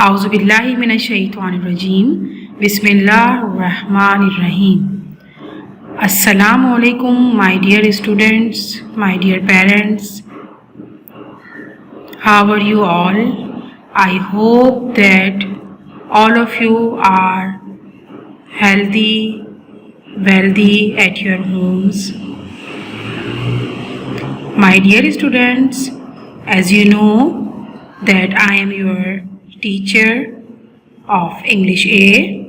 Auzubillahi minash-shaytanir-rajim. Bismillahir-rahmanir-rahim. Assalamu alaikum, my dear students, my dear parents. How are you all? I hope that all of you are healthy, wealthy at your homes. My dear students, as you know that I am your teacher of English A.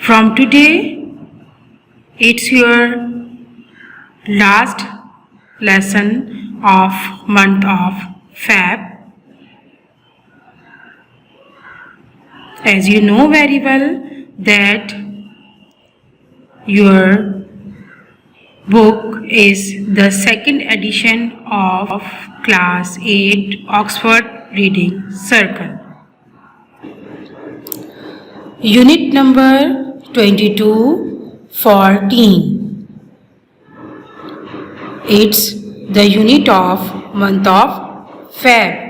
From today, it's your last lesson of month of Feb. As you know very well that your book is the second edition of Class 8 Oxford Reading Circle. Unit number 2214. It's the unit of month of Feb.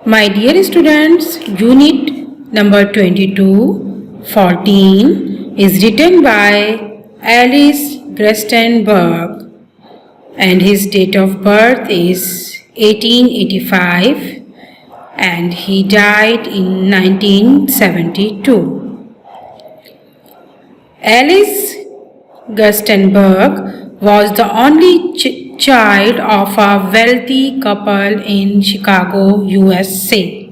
My dear students, unit number 2214 is written by Alice Gerstenberg and his date of birth is 1885 and he died in 1972. Alice Gerstenberg was the only child of a wealthy couple in Chicago, USA.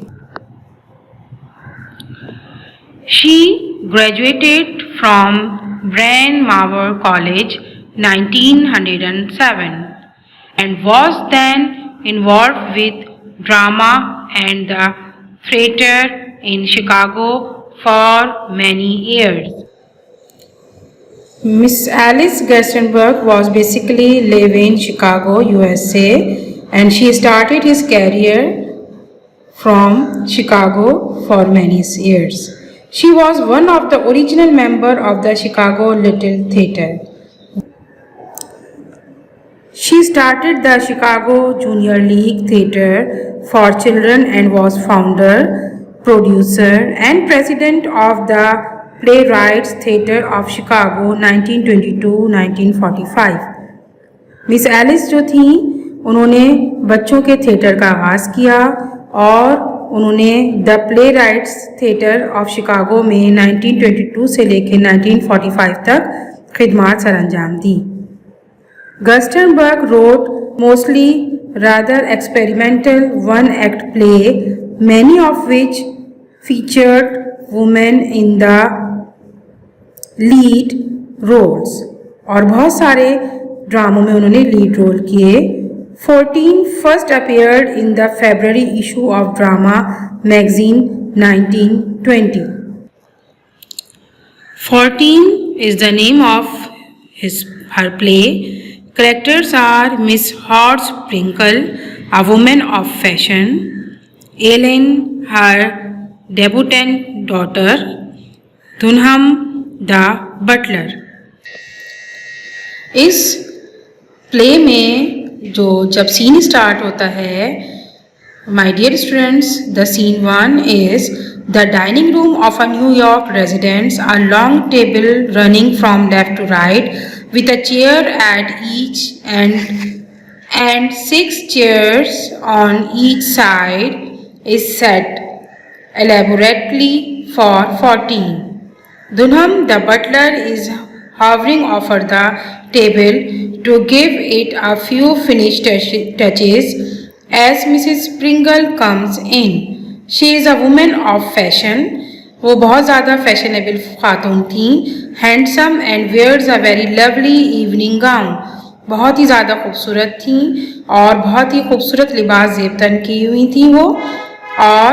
She graduated from Bryn Mawr College 1907 and was then involved with drama and the theatre in Chicago for many years. Miss Alice Gerstenberg was basically live in Chicago, USA, and she started his career from Chicago for many years. She was one of the original members of the Chicago Little Theatre. She started the Chicago Junior League Theatre for Children and was founder, producer, and president of the Playwrights Theatre of Chicago 1922-1945. Miss Alice जो थी उन्होंने बच्चों के theatre का आगाज़ किया और उन्होंने द प्लेराइट्स थिएटर ऑफ शिकागो में 1922 से लेकर 1945 तक खिदमत सरअंजाम दी. Gerstenberg wrote mostly rather experimental one-act play, many of which featured women in the lead roles. और बहुत सारे ड्रामों में उन्होंने लीड रोल किए. 14 first appeared in the February issue of Drama magazine 1920. 14 is the name of her play. Characters are Miss Horace Sprinkle, a woman of fashion, Ellen, her debutante daughter, Dunham, the butler. इस play में जब scene start होता है, my dear students, the scene 1 is the dining room of a New York residence, a long table running from left to right with a chair at each end and 6 chairs on each side is set elaborately for 14. Dunham, the butler, is hovering over the table to give it a few finished touches as Mrs. Sprinkle comes in. She is a woman of fashion. वो बहुत ज़्यादा fashionable खातून थी. Handsome and wears a very lovely evening gown. बहुत ही ज़्यादा खूबसूरत थी और बहुत ही खूबसूरत लिबास ज़ेबतन की हुई थी वो. और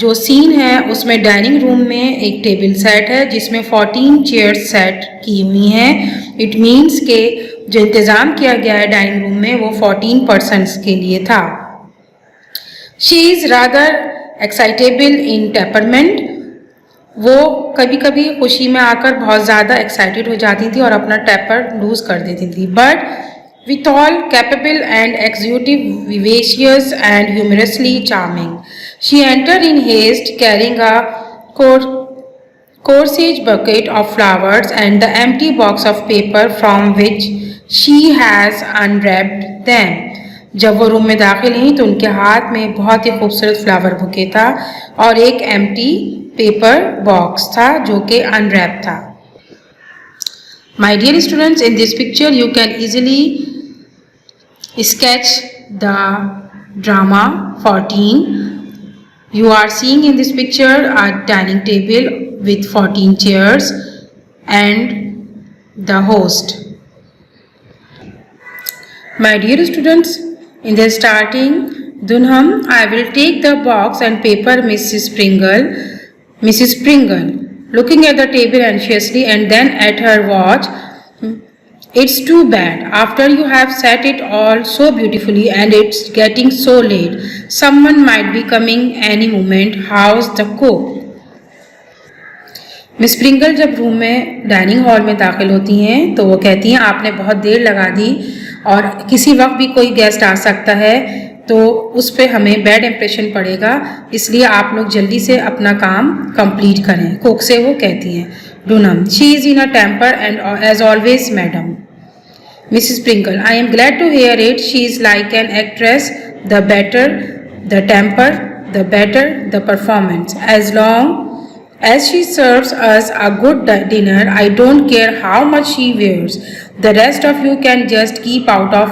जो सीन है उसमें डाइनिंग रूम में एक टेबल सेट है जिसमें 14 चेयर्स सेट की हुई हैं. इट मीन्स के जो इंतज़ाम किया गया है डाइनिंग रूम में वो 14 पर्सन्स के लिए था. She is rather excitable in temperament. वो कभी कभी खुशी में आकर बहुत ज़्यादा एक्साइटेड हो जाती थी और अपना टेम्पर लूज़ कर देती थी. But withal capable and executive, vivacious and humorously charming. She entered in haste, carrying a corsage bucket of flowers and the empty box of paper from which she has unwrapped them. जब वो room में दाखिल हुई तो उनके हाथ में बहुत ही खूबसूरत फ्लावर बुके था और एक एम्प्टी पेपर बॉक्स था जो कि अनरैप था. My dear students, in this picture you can easily sketch the drama 14. You are seeing in this picture a dining table with 14 chairs and the host. My dear students, in the starting Dunham, I will take the box and paper, Mrs. Pringle, looking at the table anxiously and then at her watch. It's too bad. After you have set it all so beautifully and it's getting so late. Someone might be coming any moment. How's the cook? Miss Pringle जब room में dining hall में दाखिल होती हैं तो वो कहती हैं आपने बहुत देर लगा दी और किसी वक्त भी कोई गेस्ट आ सकता है तो उस पर हमें बैड इम्प्रेशन पड़ेगा, इसलिए आप लोग जल्दी से अपना काम कंप्लीट करें. कुक से वो कहती हैं. Dunham, she is in a temper and as always madam. Mrs. Pringle, I am glad to hear it. She is like an actress. The better the temper, the better the performance. As long as she serves us a good dinner, I don't care how much she wears. The rest of you can just keep out of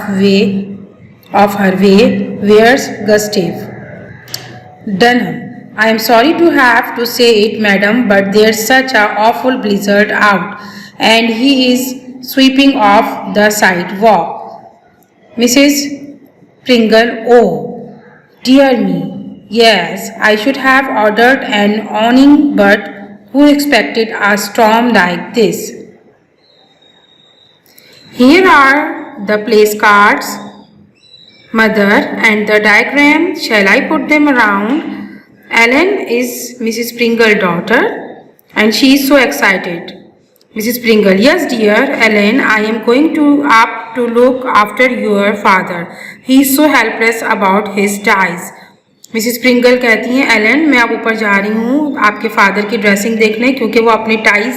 her way. Where's Gustav? Dunham, I am sorry to have to say it, madam, but there's such an awful blizzard out, and he is sweeping off the sidewalk. Mrs. Pringle, oh, dear me. Yes, I should have ordered an awning, but who expected a storm like this? Here are the place cards, mother, and the diagram. Shall I put them around? Ellen is Mrs. Pringle's daughter, and she is so excited. Mrs. Pringle, yes dear, Ellen, I am going up to look after your father. He is so helpless about his ties. Mrs. Pringle कहती हैं Elon मैं अब ऊपर जा रही हूँ आपके father की ड्रेसिंग देखने क्योंकि वो अपनी टाइज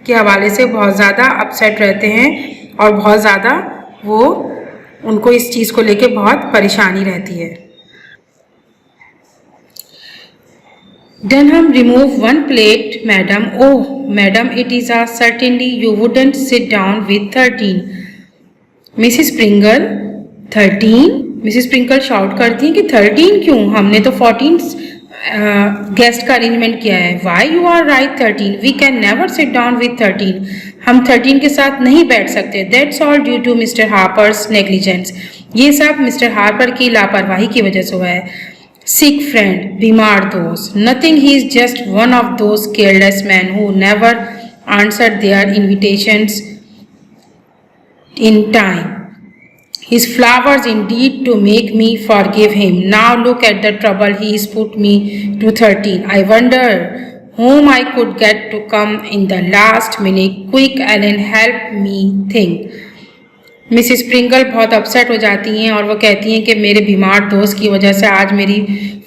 के हवाले से बहुत ज़्यादा अपसेट रहते हैं और बहुत ज़्यादा वो उनको इस चीज़ को लेके बहुत परेशानी रहती है. Dunham, remove one plate, madam. Oh, madam, it is a certainty you wouldn't sit down with 13. Mrs. Pringle, 13? Mrs. Pringle shout करती हैं कि 13 क्यों? हमने तो 14 गेस्ट का अरेंजमेंट किया है. Why you are right 13? We can never sit down with 13. हम 13 के साथ नहीं बैठ सकते. That's all due to Mr. Harper's negligence. ये सब मिस्टर हार्पर की लापरवाही की वजह से हुआ है. Sick friend, बीमार दोस्त. Nothing, he is just one of those careless men who never answered their invitations in time. His flowers indeed to make me forgive him. Now look at the trouble he has put me to 13. I wonder whom I could get to come in the last minute. Quick, Ellen, help me think. Mrs Pringle बहुत upset हो जाती हैं और वो कहती हैं कि मेरे बीमार दोस्त की वजह से आज मेरी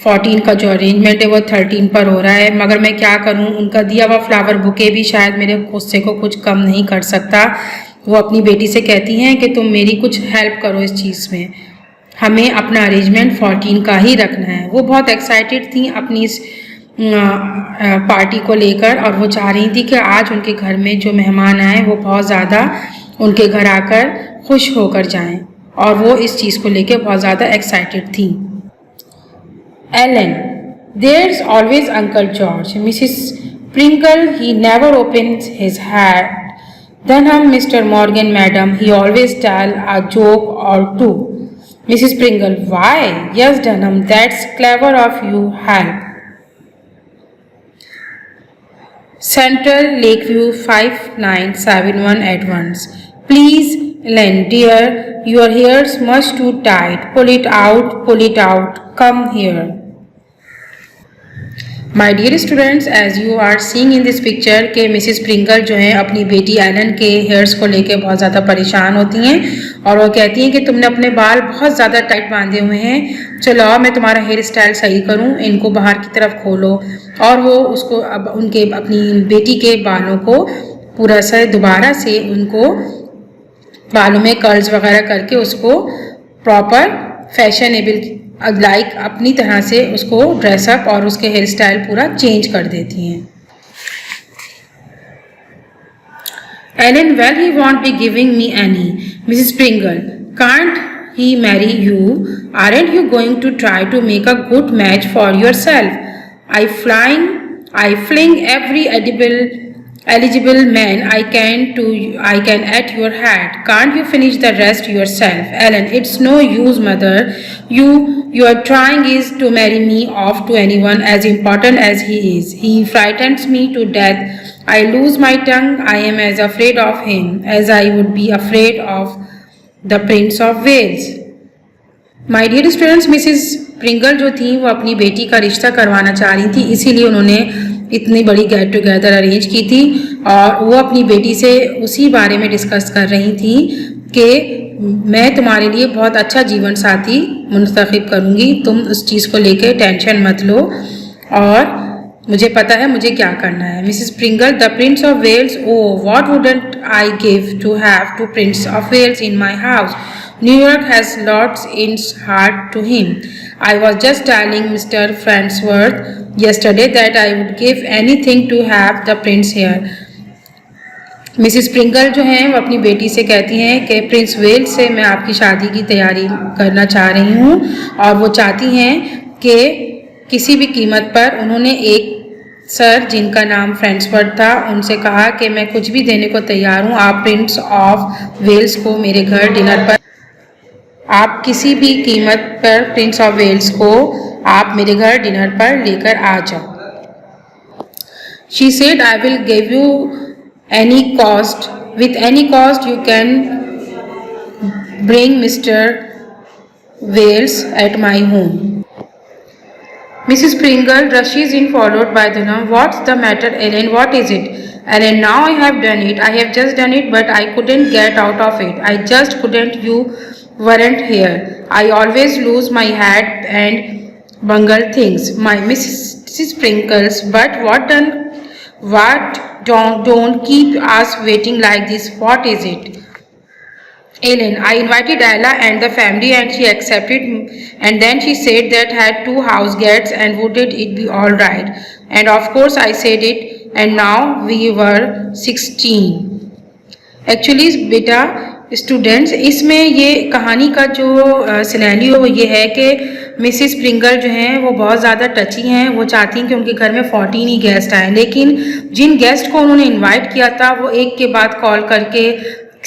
14 का जो अरेंजमेंट है वो 13 पर हो रहा है, मगर मैं क्या करूं, उनका दिया हुआ फ्लावर बुके भी शायद मेरे गुस्से को कुछ कम नहीं कर सकता. वो अपनी बेटी से कहती हैं कि तुम मेरी कुछ हेल्प करो इस चीज़ में, हमें अपना अरेंजमेंट 14 का ही रखना है. वो बहुत एक्साइटेड थी अपनी इस पार्टी को लेकर और वो चाह रही थी कि आज उनके घर में जो मेहमान आए वो बहुत ज़्यादा उनके घर आकर खुश होकर जाएं और वो इस चीज़ को लेकर बहुत ज़्यादा एक्साइटेड थी. Alan, there's always uncle George. Mrs Pringle, he never opens his head. Dunham, Mr. Morgan, madam, he always tell a joke or two. Mrs. Pringle, why? Yes, Dunham, that's clever of you. Help. Central Lakeview 5971 at once. Please, Ellen, dear, your hair's much too tight. Pull it out, pull it out. Come here. My dear students, as you are seeing in this picture के Mrs Springle जो हैं अपनी बेटी Elon के hairs को लेके बहुत ज़्यादा परेशान होती हैं और वो कहती हैं कि तुमने अपने बाल बहुत ज़्यादा टाइट बांधे हुए हैं, चलो आओ मैं तुम्हारा हेयर स्टाइल सही करूं, इनको बाहर की तरफ खोलो। और वो उसको अब उनके अपनी बेटी के बालों को पूरा से दोबारा से उनको बालों में कर्ल्स वगैरह करके उसको प्रॉपर फैशनेबल लाइक अपनी तरह से उसको ड्रेसअप और उसके हेयर स्टाइल पूरा चेंज कर देती हैं। Allen, well he won't be giving me any. Mrs Springle, can't he marry you? Aren't you going to try to make a good match for yourself? I fling every eligible man I can at your head. Can't you finish the rest yourself? Ellen, it's no use, mother. You are trying is to marry me off to anyone as important as he is. He frightens me to death. I lose my tongue. I am as afraid of him as I would be afraid of the Prince of Wales. My dear students, Mrs Springle जो थी वो अपनी बेटी का रिश्ता करवाना चाह रही थी, इसीलिए उन्होंने इतनी बड़ी गेट टुगेदर अरेंज की थी और वो अपनी बेटी से उसी बारे में डिस्कस कर रही थी कि मैं तुम्हारे लिए बहुत अच्छा जीवन साथी मुंतखब करूँगी, तुम उस चीज़ को लेके टेंशन मत लो और मुझे पता है मुझे क्या करना है। Mrs Springle, the Prince of Wales, oh what wouldn't I give to have to Prince of Wales in my house. New York has lots in heart to him. I was just telling Mr. Farnsworth yesterday that I would give anything to have the prince here. Mrs Springle जो हैं वो अपनी बेटी से कहती हैं कि Prince Wales से मैं आपकी शादी की तैयारी करना चाह रही हूँ और वो चाहती हैं कि किसी भी कीमत पर, उन्होंने एक सर जिनका नाम फ्रैंक्सवर्थ था उनसे कहा कि मैं कुछ भी देने को तैयार हूँ, आप प्रिंस ऑफ वेल्स को मेरे घर डिनर पर, आप किसी भी कीमत पर प्रिंस ऑफ वेल्स को आप मेरे घर डिनर पर लेकर आ जाओ। She said, I will give you any cost, with any cost you can bring Mr Wells at my home. Mrs. Pringle rushes in followed by the nun. What's the matter, Ellen? What is it? Ellen, now I have done it. I have just done it, but I couldn't get out of it. I just couldn't. You weren't here. I always lose my head and bungle things. My Mrs. Sprinkles, but what don't keep us waiting like this. What is it? Ellen, I invited Ella and the family and she accepted, and then she said that had 2 house guests and wouldn't it be all right? And of course I said it, and now we were 16. Actually बेटा students, इसमें ये कहानी का जो scenario ये है कि Mrs Springle जो हैं वो बहुत ज़्यादा टची हैं, वो चाहती हैं कि उनके घर में 14 ही गेस्ट आए, लेकिन जिन गेस्ट को उन्होंने इनवाइट किया था वो एक के बाद कॉल करके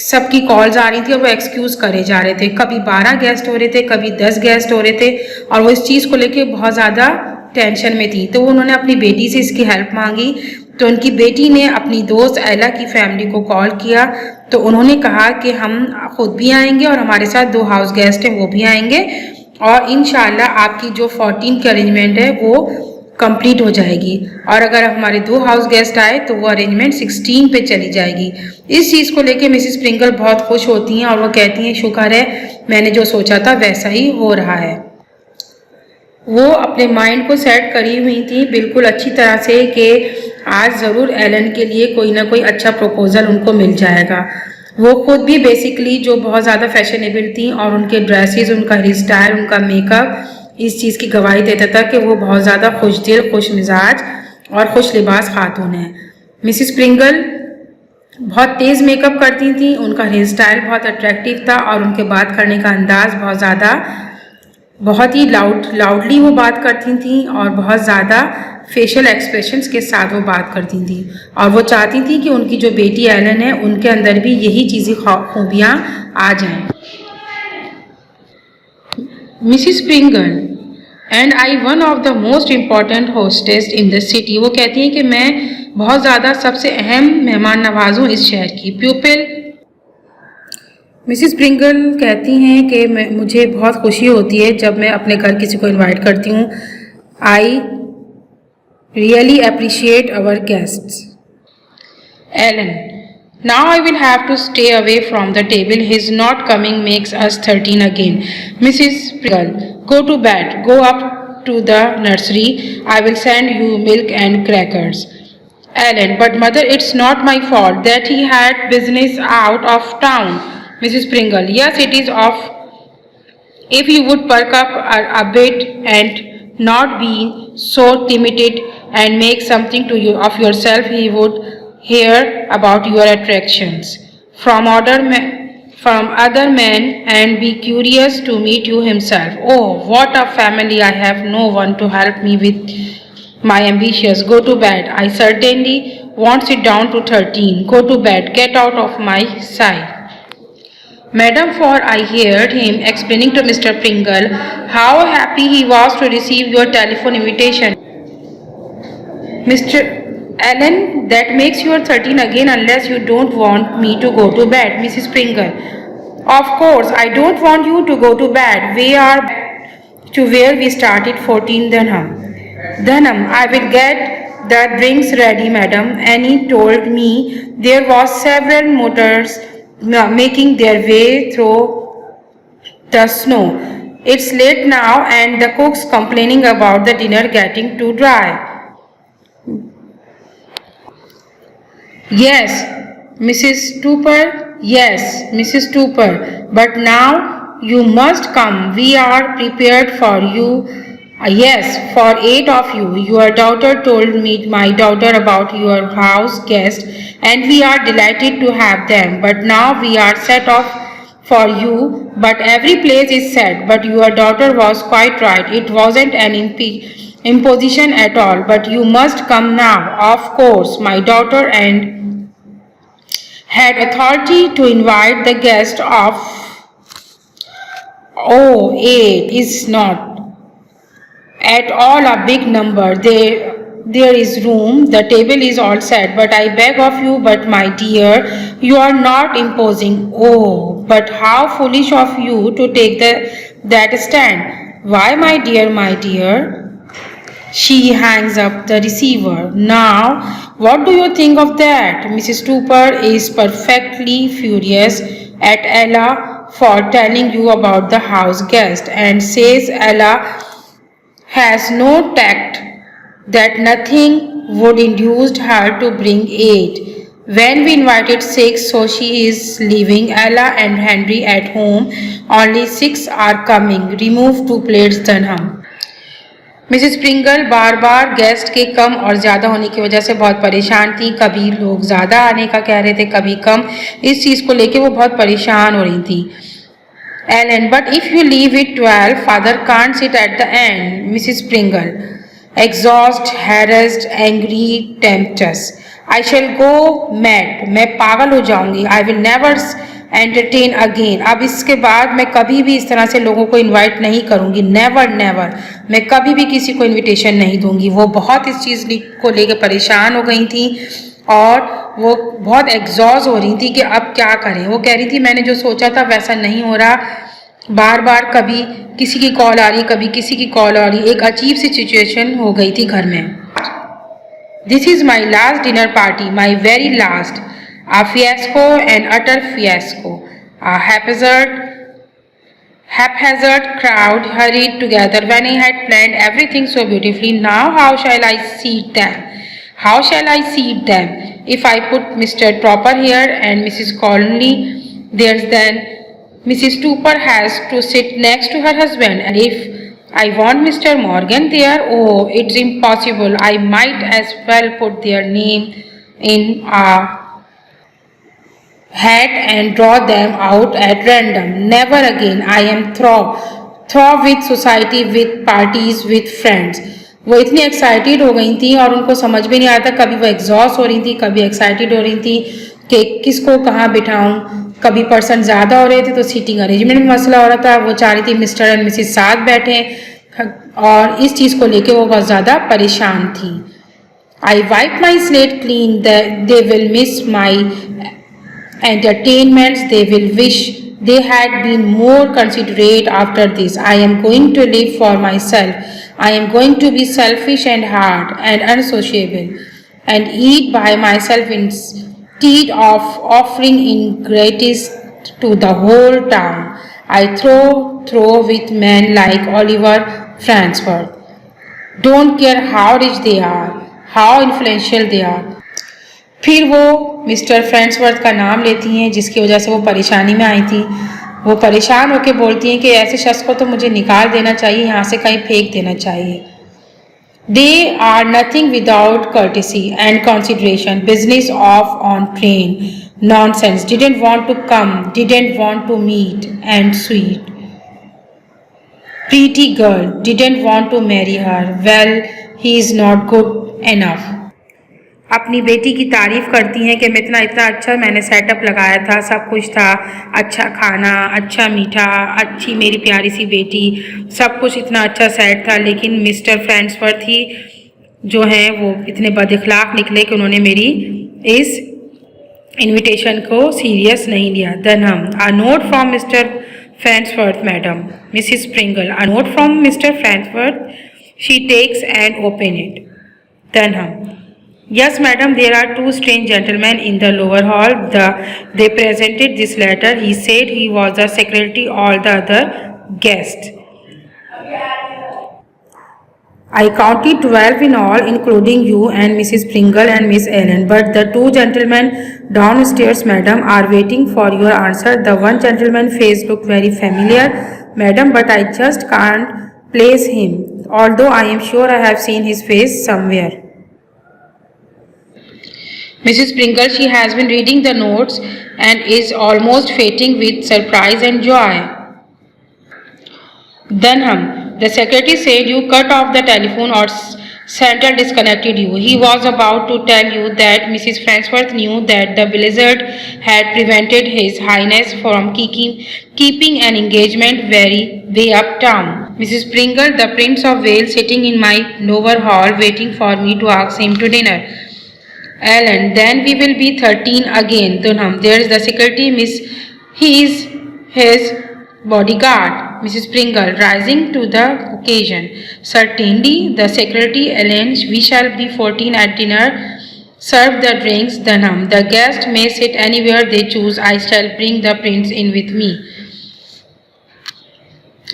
सबकी कॉल्स आ रही थी और वो एक्सक्यूज़ करे जा रहे थे, कभी 12 गेस्ट हो रहे थे, कभी 10 गेस्ट हो रहे थे और वो इस चीज़ को लेके बहुत ज़्यादा टेंशन में थी। तो उन्होंने अपनी बेटी से इसकी हेल्प मांगी, तो उनकी बेटी ने अपनी दोस्त एला की फैमिली को कॉल किया, तो उन्होंने कहा कि हम खुद भी आएंगे और हमारे साथ 2 हाउस गेस्ट हैं वो भी आएंगे और इंशाल्लाह आपकी जो 14 की अरेंजमेंट है वो कंप्लीट हो जाएगी और अगर हमारे 2 हाउस गेस्ट आए तो वो अरेंजमेंट 16 पे चली जाएगी। इस चीज़ को लेके मिसिस स्प्रिंगल बहुत खुश होती हैं और वो कहती हैं शुक्र है मैंने जो सोचा था वैसा ही हो रहा है। वो अपने माइंड को सेट करी हुई थी बिल्कुल अच्छी तरह से कि आज ज़रूर एलन के लिए कोई ना कोई अच्छा प्रपोजल उनको मिल जाएगा। वो खुद भी बेसिकली जो बहुत ज़्यादा फैशनेबल थी और उनके ड्रेसेस, उनका हेयर स्टाइल, उनका मेकअप इस चीज़ की गवाही देता था कि वो बहुत ज़्यादा खुश दिल, खुश मिजाज और खुश लिबास खातून है। मिसिस स्प्रिंगल बहुत तेज़ मेकअप करती थी, उनका हेयर स्टाइल बहुत अट्रैक्टिव था और उनके बात करने का अंदाज़ बहुत ही लाउडली वो बात करती थी और बहुत ज़्यादा फेशियल एक्सप्रेशंस के साथ वो बात करती थी और वो चाहती थी कि उनकी जो बेटी एलन है उनके अंदर भी यही चीज़ें खूबियाँ आ जाएं। Mrs Springle, and I one of the most important hostess in the city, वो कहती हैं कि मैं बहुत ज़्यादा सबसे अहम मेहमान नवाज हूँ इस शहर की। प्यूपिल, मिसिस स्प्रिंगल कहती हैं कि मुझे बहुत खुशी होती है जब मैं अपने घर किसी को इनवाइट करती हूँ। आई really appreciate our guests. Ellen, now I will have to stay away from the table. His not coming makes us 13 again. Mrs. Pringle, go to bed. Go up to the nursery. I will send you milk and crackers. Ellen, but mother, it's not my fault that he had business out of town. Mrs. Pringle, yes, it is of. If you would perk up a bit and not be so timid and make something to you of yourself, he would hear about your attractions from other men and be curious to meet you himself. Oh, what a family! I have no one to help me with my ambitions. Go to bed. I certainly won't sit down to 13. Go to bed. Get out of my sight. Madam, for I heard him explaining to Mr. Pringle how happy he was to receive your telephone invitation. Mr. Allen, that makes you 13 again unless you don't want me to go to bed, Mrs. Pringle. Of course, I don't want you to go to bed. We are to where we started, 14 Dunham. Dunham, I will get the drinks ready, madam. Annie told me there was several motors making their way through the snow. It's late now and the cook's complaining about the dinner getting too dry. Yes, Mrs. Tupper. Yes, Mrs. Tupper. But now you must come. We are prepared for you. Yes, for 8 of you. Your daughter told me, my daughter, about your house guest, and we are delighted to have them. But now we are set off for you. But every place is set. But your daughter was quite right. It wasn't an imposition at all. But you must come now. Of course, my daughter and had authority to invite the guest of. Oh, 8 is not at all a big number. There is room, the table is all set, but I beg of you, but my dear, you are not imposing. Oh, but how foolish of you to take that stand. Why, my dear, my dear? She hangs up the receiver. Now, what do you think of that? Mrs. Tupper is perfectly furious at Ella for telling you about the house guest and says Ella has no tact, that nothing would induce her to bring 8. When we invited 6, so she is leaving Ella and Henry at home. Only 6 are coming. Remove 2 plates, Dunham. Mrs Pringle बार बार guest के कम और ज़्यादा होने की वजह से बहुत परेशान थी. कभी लोग ज़्यादा आने का कह रहे थे, कभी कम. इस चीज़ को लेके वो बहुत परेशान हो रही थी. Ellen, but if you leave it 12, father can't sit at the end. Mrs. Pringle, exhausted, harassed, angry, temptress. I shall go mad. मैं पागल हो जाऊंगी. I will never entertain again. अब इसके बाद मैं कभी भी इस तरह से लोगों को इनवाइट नहीं करूंगी. Never never. मैं कभी भी किसी को इनविटेशन नहीं दूंगी. वो बहुत इस चीज़ को लेकर परेशान हो गई थी और वो बहुत एग्जॉस्ट हो रही थी कि अब क्या करें. वो कह रही थी मैंने जो सोचा था वैसा नहीं हो रहा. बार बार कभी किसी की कॉल आ रही, कभी किसी की कॉल आ रही. एक अजीब सी सिचुएशन हो गई थी घर में. This is my last dinner party, my very last. A fiasco, an utter fiasco. A haphazard crowd hurried together when I had planned everything so beautifully. Now how shall I seat them? How shall I seat them? If I put Mr. Tropper here and Mrs. Conley there, then Mrs. Tupper has to sit next to her husband. And if I want Mr. Morgan there, oh, it's impossible. I might as well put their name in a hat and draw them out at random. Never again. I am through with society, with parties, with friends. वो इतनी excited हो गई थी और उनको समझ भी नहीं आता. कभी वो एग्जॉस्ट हो रही थी, कभी एक्साइटेड हो रही थी कि किसको कहाँ बिठाऊं. कभी पर्सन ज़्यादा हो रहे थे तो सीटिंग अरेंजमेंट में मसला हो रहा था. वो चाह रही थी मिस्टर एंड मिसिस साथ बैठे और इस चीज़ को लेके वो बहुत ज़्यादा परेशान थी. I wipe my slate clean. They will miss my entertainments. They will wish they had been more considerate after this. I am going to live for myself. I am going to be selfish and hard and unsociable and eat by myself instead of offering ingratitude to the whole town. I throw with men like Oliver Farnsworth. Don't care how rich they are, how influential they are. फिर वो mister फ्रेंड्सवर्थ का नाम लेती हैं जिसकी वजह से वो परेशानी में आई थी। वो परेशान होकर बोलती हैं कि ऐसे शख्स को तो मुझे निकाल देना चाहिए, यहाँ से कहीं फेंक देना चाहिए। They are nothing without courtesy and consideration. Business off on train. Nonsense. Didn't want to come. Didn't want to meet. And sweet. Pretty girl. Didn't want to marry her. Well, he is not good enough. अपनी बेटी की तारीफ करती हैं कि मैं इतना अच्छा मैंने सेटअप लगाया था, सब कुछ था, अच्छा खाना, अच्छा मीठा, अच्छी मेरी प्यारी सी बेटी, सब कुछ इतना अच्छा सेट था, लेकिन मिस्टर फ्रेंड्सवर्थ ही जो हैं वो इतने बदअखलाक निकले कि उन्होंने मेरी इस इनविटेशन को सीरियस नहीं लिया। देन हम a note from Mr Friendsworth madam, Mrs Springle, a note from Mr Friendsworth, she takes and open it. Then हम Yes, madam, there are two strange gentlemen in the lower hall. They presented this letter. He said he was the secretary, all the other guests. I counted 12 in all, including you and Mrs. Pringle and Miss Ellen. But the two gentlemen downstairs, madam, are waiting for your answer. The one gentleman's face looked very familiar, madam, but I just can't place him, although I am sure I have seen his face somewhere. Mrs. Pringle, she has been reading the notes and is almost fainting with surprise and joy. Dunham, the secretary said you cut off the telephone or Central disconnected you. He was about to tell you that Mrs. Farnsworth knew that the blizzard had prevented His Highness from keeping an engagement very way uptown. Mrs. Pringle, the Prince of Wales, sitting in my lower hall waiting for me to ask him to dinner. Ellen, then we will be 13 again. Dunham, there's the secretary, Miss. He is his bodyguard. Mrs. Pringle, rising to the occasion. Certainly, the secretary, Ellen, we shall be 14 at dinner. Serve the drinks, Dunham. The guests may sit anywhere they choose. I shall bring the prince in with me.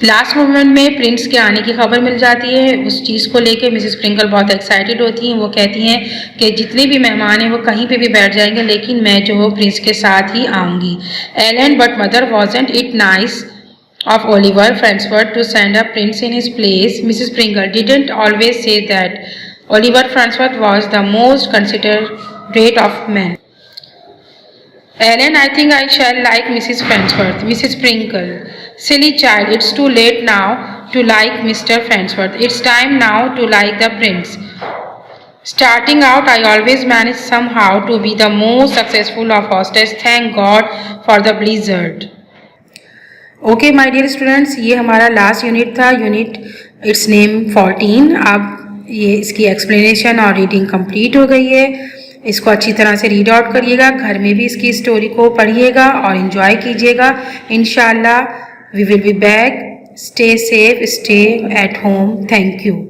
Last moment में Prince के आने की खबर मिल जाती है। उस चीज़ को लेके मिसेस प्रिंगल बहुत एक्साइटेड होती हैं। वो कहती हैं कि जितने भी मेहमान हैं वो कहीं पे भी बैठ जाएंगे, लेकिन मैं जो हो प्रिंस के साथ ही आऊँगी। Alan, but mother wasn't it nice of Oliver Farnsworth to send a prince in his place? Mrs. Pringle, didn't always say that Oliver Farnsworth was the most considerate of men. Ellen, I think I shall like Mrs. Farnsworth. Mrs. Pringle, silly child, it's too late now to like Mr. Farnsworth. It's time now to like the prince. Starting out, I always manage somehow to be the most successful of hostess. Thank God for the blizzard. Okay my dear students, ये हमारा last unit था, unit its name 14। अब ये इसकी explanation और reading complete हो गई है। इसको अच्छी तरह से रीड आउट करिएगा, घर में भी इसकी स्टोरी को पढ़िएगा और इन्जॉय कीजिएगा। इंशाल्लाह we will be back. Stay safe, stay at home. Thank you.